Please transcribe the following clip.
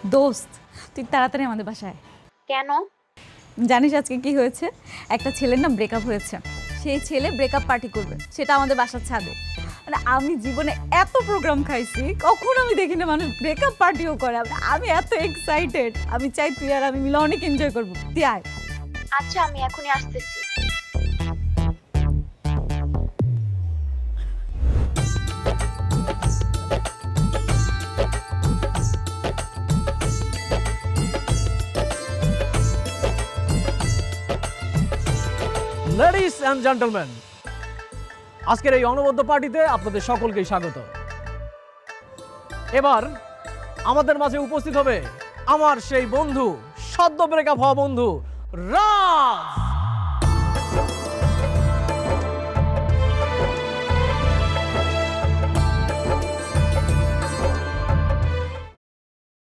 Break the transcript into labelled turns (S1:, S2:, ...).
S1: দোস্ত, তুই তাড়াতাড়ি আমাদের বাসায় আয়।
S2: কেন?
S1: জানিস আজকে কি হয়েছে? একটা ছেলের না ব্রেকআপ হয়েছে। সেই ছেলে ব্রেকআপ পার্টি করবে, সেটা আমাদের বাসার ছাদে। মানে আমি জীবনে এত প্রোগ্রাম খাইছি, কখনো আমি দেখি না মানুষ ব্রেকআপ পার্টিও করে। আমি এত এক্সাইটেড, আমি চাই তুই আর আমি মিলে অনেক এনজয় করবো। তুই আয়।
S2: আচ্ছা, আমি এখনই আসতেছি।
S3: লেডিস অ্যান্ড জেন্টলম্যান, আজকের এই অনবদ্য পার্টিতে আপনাদের সকলকেই স্বাগত। এবার আমাদের মাঝে উপস্থিত হবে আমার সেই বন্ধু, সদ্য ব্রেকআপ হওয়া বন্ধু রাজ।